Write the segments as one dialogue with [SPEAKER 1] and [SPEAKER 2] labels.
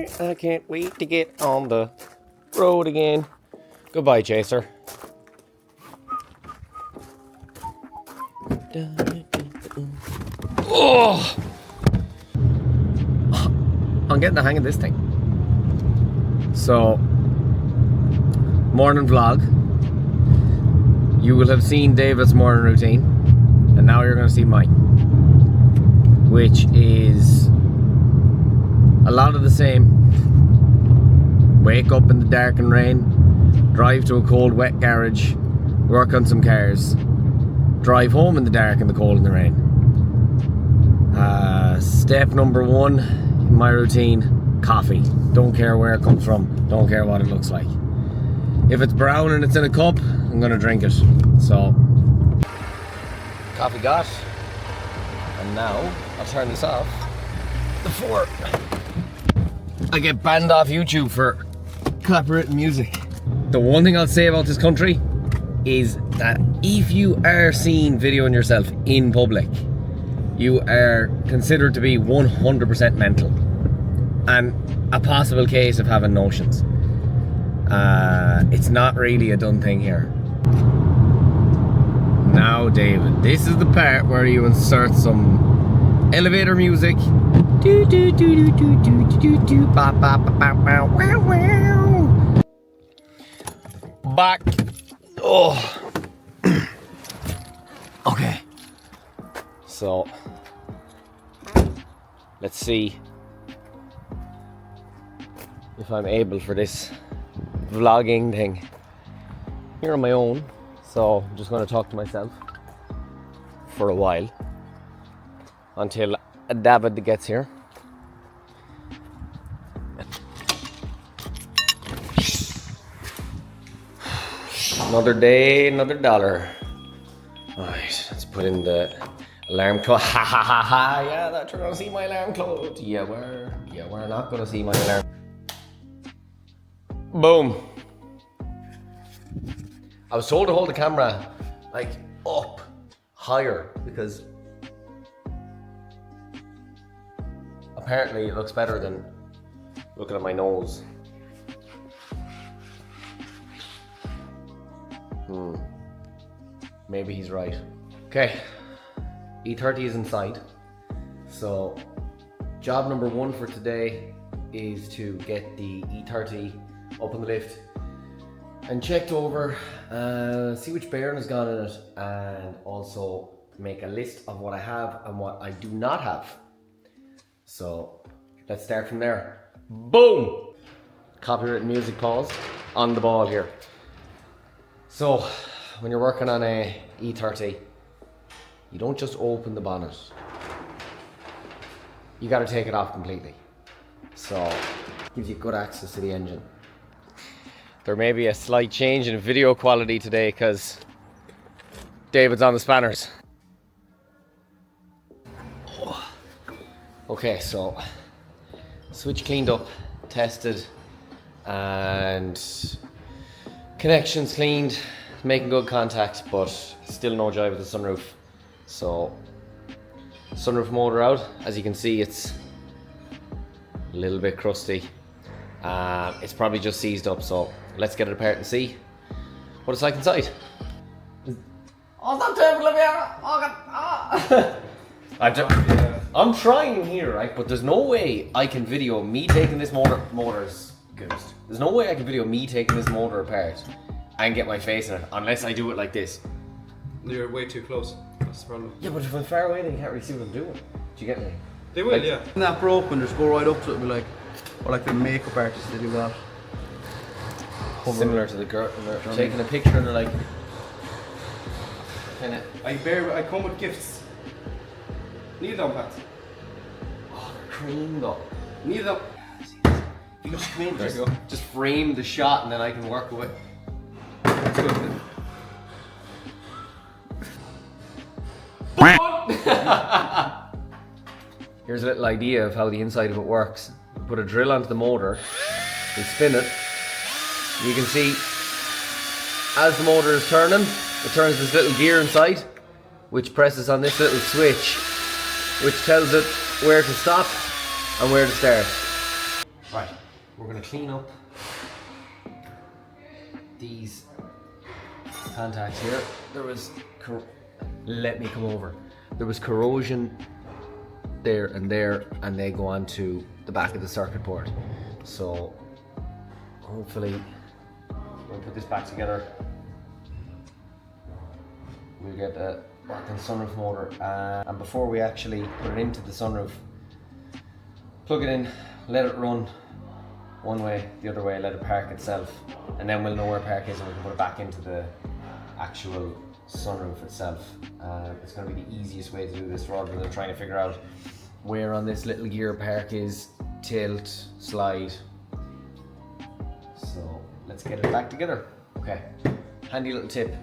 [SPEAKER 1] I can't wait to get on the road again. Goodbye, Chaser. Oh! I'm getting the hang of this thing. So, morning vlog. You will have seen David's morning routine, and now you're going to see mine, which is a lot of the same. Wake up in the dark and rain, drive to a cold wet garage, work on some cars, drive home in the dark and the cold and the rain. Step number one in my routine, coffee. Don't care where it comes from, don't care what it looks like. If it's brown and it's in a cup, I'm gonna drink it. So, coffee got, and now I'll turn this off before I get banned off YouTube for copyrighted music. The one thing I'll say about this country is that if you are seen videoing yourself in public, you are considered to be 100% mental and a possible case of having notions. It's not really a done thing here. Now, David, this is the part where you insert some elevator music. Do do do do do do do do ba ba ba ba ba wow wow. Back. Oh. Okay. So let's see if I'm able for this vlogging thing here on my own. So I'm just going to talk to myself for a while until David gets here. Another day, another dollar. Alright, let's put in the alarm clock. Ha ha ha ha! Yeah, that you're gonna see my alarm clock. Yeah, we're not gonna see my alarm. Boom. I was told to hold the camera like up higher because apparently it looks better than looking at my nose. Maybe he's right. Okay, E30 is inside. So job number one for today is to get the E30 up on the lift and checked over, see which bearing has gone in it, and also make a list of what I have and what I do not have. So let's start from there. Boom! Copyrighted music pause on the ball here. So when you're working on a E30, you don't just open the bonnet. You got to take it off completely. So it gives you good access to the engine. There may be a slight change in video quality today because David's on the spanners. Okay, so switch cleaned up, tested, and connections cleaned, making good contact, but still no jive with the sunroof. So sunroof motor out. As you can see, it's a little bit crusty. It's probably just seized up, so let's get it apart and see what it's like inside. Oh, it's not terrible, Olivia! Oh, God. I'm trying here, right? But there's no way I can video me taking this motor's ghost. There's no way I can video me taking this motor apart and get my face in it unless I do it like this.
[SPEAKER 2] You're way too close. That's the problem.
[SPEAKER 1] Yeah, but if I'm far away, then you can't really see what I'm doing. Do you get me?
[SPEAKER 2] They will, like, yeah.
[SPEAKER 3] When that broke, and just go right up to it and be like, or like the makeup artists, they do that.
[SPEAKER 1] Similar to the girl, they're taking a picture and they're like, kinda.
[SPEAKER 2] I come with gifts. Kneel down, Pat.
[SPEAKER 1] Oh, they're cream though.
[SPEAKER 2] Kneel down.
[SPEAKER 1] You just come in, just frame the shot and then I can work with it.
[SPEAKER 2] That's good.
[SPEAKER 1] Here's a little idea of how the inside of it works. Put a drill onto the motor, we spin it. You can see as the motor is turning, it turns this little gear inside, which presses on this little switch, which tells it where to stop and where to start. Right, we're going to clean up these contacts here. There was, let me come over. There was corrosion there, and they go onto the back of the circuit board. So hopefully we'll put this back together. We'll get a working sunroof motor, and before we actually put it into the sunroof, plug it in, let it run one way, the other way, let it park itself, and then we'll know where park is and we can put it back into the actual sunroof itself. It's going to be the easiest way to do this rather than trying to figure out where on this little gear park is, tilt, slide. So let's get it back together. Okay, handy little tip.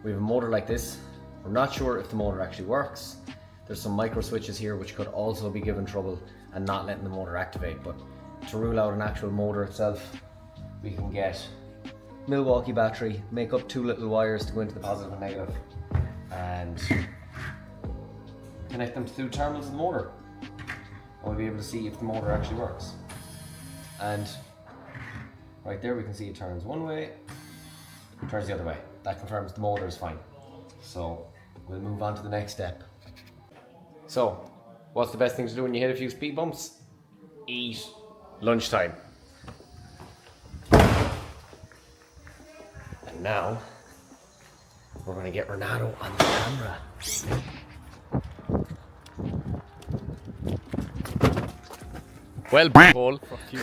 [SPEAKER 1] We have a motor like this. We're not sure if the motor actually works. There's some micro switches here which could also be giving trouble and not letting the motor activate, but to rule out an actual motor itself, we can get Milwaukee battery, make up 2 little wires to go into the positive and negative, and connect them to 2 terminals of the motor. And we'll be able to see if the motor actually works. And right there we can see it turns one way, turns the other way. That confirms the motor is fine. So we'll move on to the next step. So, what's the best thing to do when you hit a few speed bumps? Eat. Lunchtime. And now, we're going to get Renato on the camera. Well, Paul.
[SPEAKER 3] Fuck you.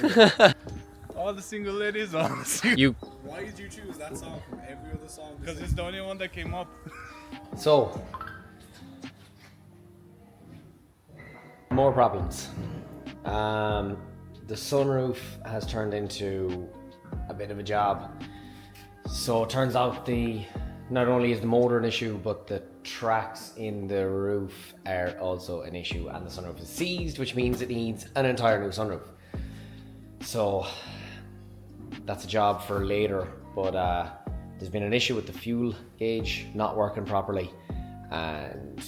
[SPEAKER 3] All the single ladies on.
[SPEAKER 1] You.
[SPEAKER 2] Why did you choose that song from every other song?
[SPEAKER 3] Because it's the only one that came up.
[SPEAKER 1] So, more problems. The sunroof has turned into a bit of a job. So it turns out not only is the motor an issue, but the tracks in the roof are also an issue, and the sunroof is seized, which means it needs an entire new sunroof. So that's a job for later, but there's been an issue with the fuel gauge not working properly, and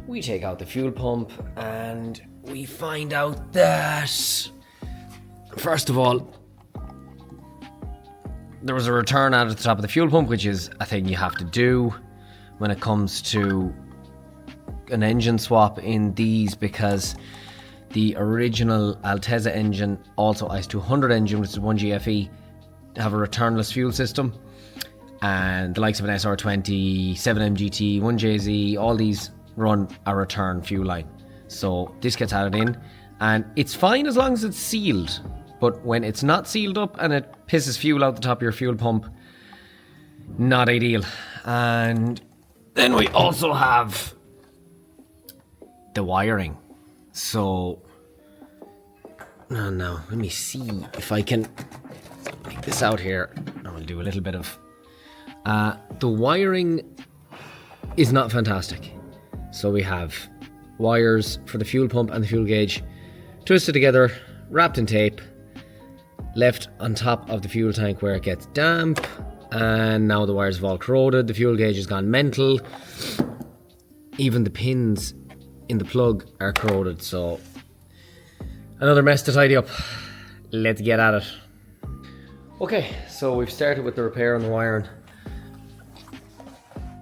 [SPEAKER 1] we take out the fuel pump and we find out that, first of all, there was a return out at the top of the fuel pump, which is a thing you have to do when it comes to an engine swap in these, because the original Altezza engine, also ICE200 engine, which is 1GFE, have a returnless fuel system, and the likes of an SR20, 7MGT, 1JZ, all these run a return fuel line. So this gets added in, and it's fine as long as it's sealed, but when it's not sealed up and it pisses fuel out the top of your fuel pump, not ideal. And then we also have the wiring. So no, let me see if I can make this out here. I'll do a little bit of the wiring is not fantastic. So we have wires for the fuel pump and the fuel gauge twisted together, wrapped in tape, left on top of the fuel tank where it gets damp, and now the wires have all corroded, the fuel gauge has gone mental, even the pins in the plug are corroded. So another mess to tidy up. Let's get at it. Okay, so we've started with the repair on the wiring.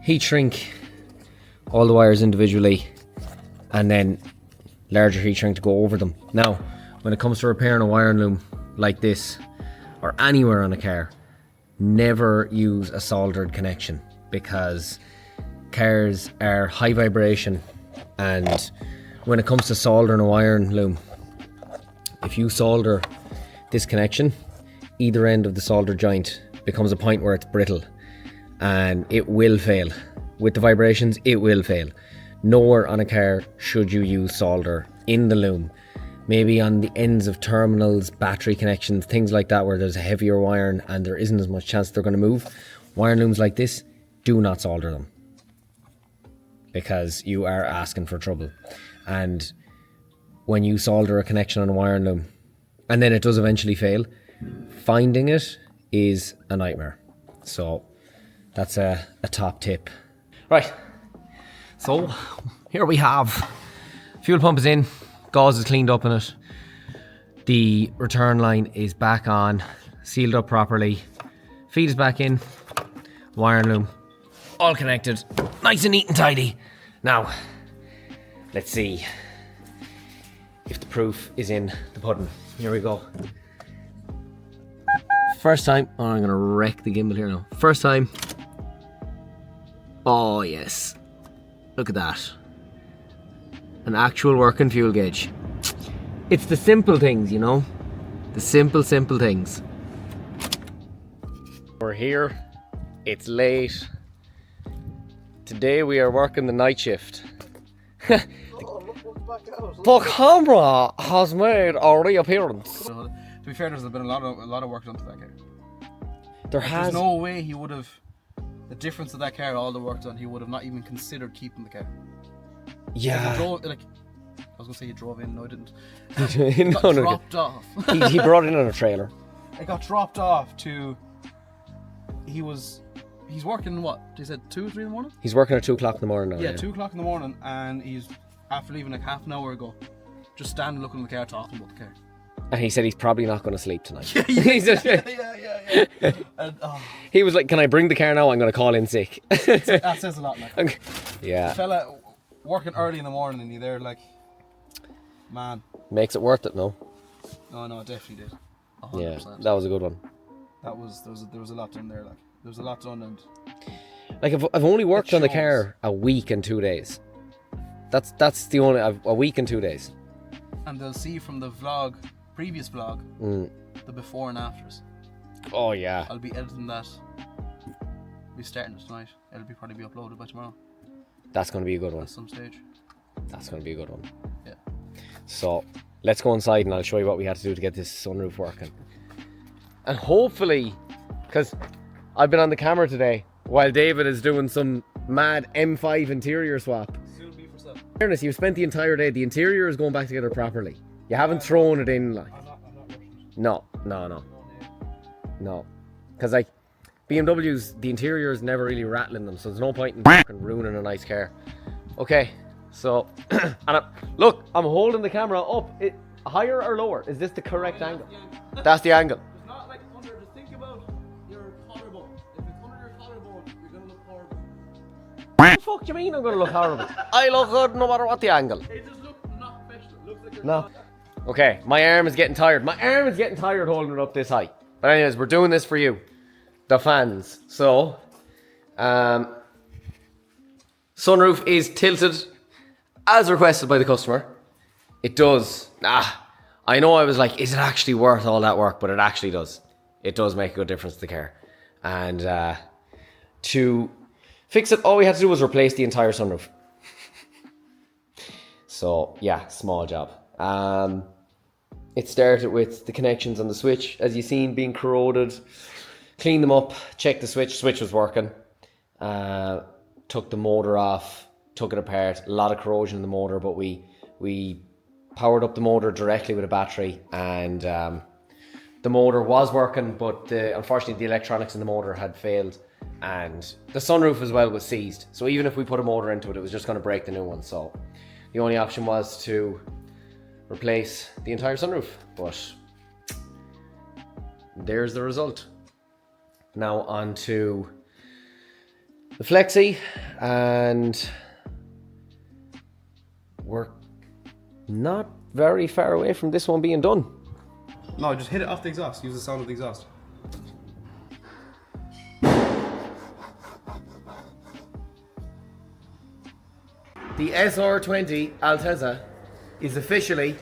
[SPEAKER 1] Heat shrink all the wires individually, and then larger heat shrink to go over them. Now, when it comes to repairing a wiring loom like this, or anywhere on a car, never use a soldered connection, because cars are high vibration, and when it comes to soldering a wiring loom, if you solder this connection, either end of the solder joint becomes a point where it's brittle, and it will fail. With the vibrations, it will fail. Nowhere on a car should you use solder in the loom. Maybe on the ends of terminals, battery connections, things like that, where there's a heavier wiring and there isn't as much chance they're going to move. Wiring looms like this, do not solder them, because you are asking for trouble. And when you solder a connection on a wiring loom and then it does eventually fail, finding it is a nightmare. So that's a top tip. Right, so here we have fuel pump is in, gauze is cleaned up in it. The return line is back on, sealed up properly. Feed is back in, wiring loom, all connected, nice and neat and tidy. Now, let's see if the proof is in the pudding. Here we go. First time, oh, I'm gonna wreck the gimbal here now. First time. Oh yes, look at that. An actual working fuel gauge. It's the simple things, you know? The simple things. We're here, it's late. Today we are working the night shift. The camera has made a reappearance.
[SPEAKER 3] So, to be fair, there's been a lot of work done to that car.
[SPEAKER 1] There's
[SPEAKER 3] no way he would have, the difference of that car, all the work done, he would have not even considered keeping the car.
[SPEAKER 1] Yeah.
[SPEAKER 3] He drove, like, I was gonna say he drove in, no I didn't.
[SPEAKER 1] It
[SPEAKER 3] got dropped off.
[SPEAKER 1] he brought it in on a trailer.
[SPEAKER 3] It got dropped off to, he's working what? They said 2 or 3 in the morning?
[SPEAKER 1] He's working at 2 o'clock in the morning now.
[SPEAKER 3] Yeah, 2 o'clock in the morning, and he's, after leaving like half an hour ago, just standing looking at the car, talking about the car.
[SPEAKER 1] And he said he's probably not going to sleep tonight.
[SPEAKER 3] Yeah. And,
[SPEAKER 1] He was like, can I bring the car now? I'm going to call in sick.
[SPEAKER 3] that says a lot, like.
[SPEAKER 1] Yeah.
[SPEAKER 3] The fella working early in the morning and you're there like, man.
[SPEAKER 1] Makes it worth it, no?
[SPEAKER 3] No, it definitely did. 100%.
[SPEAKER 1] Yeah, that was a good one.
[SPEAKER 3] There was a lot done there, like. There was a lot done, and
[SPEAKER 1] like I've only worked on the car a week and 2 days. That's the only, a week and 2 days.
[SPEAKER 3] And they'll see from the previous vlog, the before and afters.
[SPEAKER 1] Oh yeah.
[SPEAKER 3] I'll be editing that. Be starting it tonight. It'll probably be uploaded by tomorrow.
[SPEAKER 1] That's going to be a good one.
[SPEAKER 3] At some stage.
[SPEAKER 1] That's going to be a good one.
[SPEAKER 3] Yeah.
[SPEAKER 1] So let's go inside and I'll show you what we had to do to get this sunroof working. And hopefully, because I've been on the camera today while David is doing some mad M5 interior swap.
[SPEAKER 3] Soon be for sale.
[SPEAKER 1] In fairness, you've spent the entire day. The interior is going back together properly. You haven't thrown it in like.
[SPEAKER 3] I'm not rushing.
[SPEAKER 1] No. Because like BMWs, the interior is never really rattling them, so there's no point in fucking ruining a nice car. Okay, so and look, I'm holding the camera up. Higher or lower? Is this the correct angle? That's the angle.
[SPEAKER 3] It's not like under. Just think about your collarbone. If it's under your collarbone, you're gonna look horrible.
[SPEAKER 1] What the fuck do you mean I'm gonna look horrible? I look good no matter what the angle.
[SPEAKER 3] It just looks not professional. It looks like you're
[SPEAKER 1] No. Okay, my arm is getting tired. My arm is getting tired holding it up this high. But anyways, we're doing this for you, the fans. So, sunroof is tilted as requested by the customer. It does. I know I was like, is it actually worth all that work? But it actually does. It does make a good difference to the car. And to fix it, all we had to do was replace the entire sunroof. So, yeah, small job. It started with the connections on the switch, as you've seen, being corroded. Cleaned them up, checked the switch was working. Took the motor off, took it apart. A lot of corrosion in the motor, but we powered up the motor directly with a battery, and the motor was working, but unfortunately the electronics in the motor had failed, and the sunroof as well was seized. So even if we put a motor into it, it was just going to break the new one. So the only option was to replace the entire sunroof, but there's the result. Now on to the Flexi, and we're not very far away from this one being done.
[SPEAKER 2] No, just hit it off the exhaust. Use the sound of the exhaust.
[SPEAKER 1] The SR20 Altezza is officially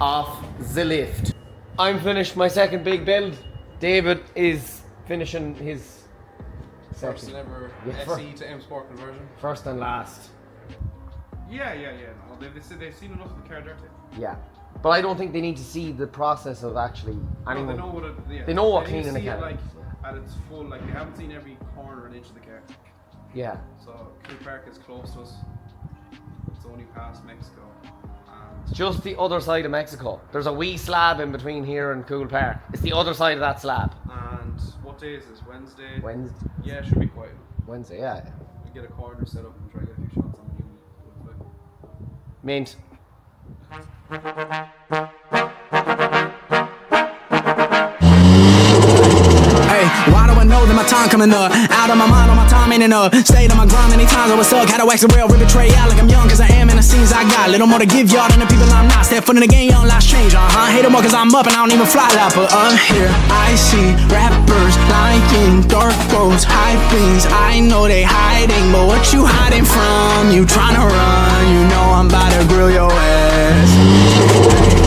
[SPEAKER 1] off the lift. I'm finished my second big build. David is finishing his
[SPEAKER 2] First ever SE to M Sport conversion.
[SPEAKER 1] first and last.
[SPEAKER 2] Yeah. No, they've seen enough of the car dirty.
[SPEAKER 1] Yeah, but I don't think they need to see the process of actually anyone.
[SPEAKER 2] No, they know what it, yeah.
[SPEAKER 1] They know what
[SPEAKER 2] They need to
[SPEAKER 1] cleaning a
[SPEAKER 2] see
[SPEAKER 1] car
[SPEAKER 2] it, like
[SPEAKER 1] is.
[SPEAKER 2] at its full. Like they haven't seen every corner and inch of the car.
[SPEAKER 1] Yeah.
[SPEAKER 2] So Cool Park is close to us. It's only past Mexico.
[SPEAKER 1] Just the other side of Mexico. There's a wee slab in between here and Cool Park. It's the other side of that slab.
[SPEAKER 2] And what day is this? Wednesday?
[SPEAKER 1] Wednesday.
[SPEAKER 2] Yeah, it should be quiet.
[SPEAKER 1] Wednesday, yeah.
[SPEAKER 2] We get a corner set up and try to get a few shots on the unit.
[SPEAKER 1] Mint.
[SPEAKER 4] time coming up. Out of my mind, all my time ain't enough. Stayed on my grind many times, I was stuck. Had to wax the rail, rip betray out like I'm young, cause I am in the scenes I got. Little more to give y'all than the people I'm not. Step foot in the game, young lives change, Hate them more cause I'm up and I don't even fly like. But up here, I see rappers lying, dark roads, high beams. I know they hiding, but what you hiding from? You tryna run, you know I'm about to grill your ass.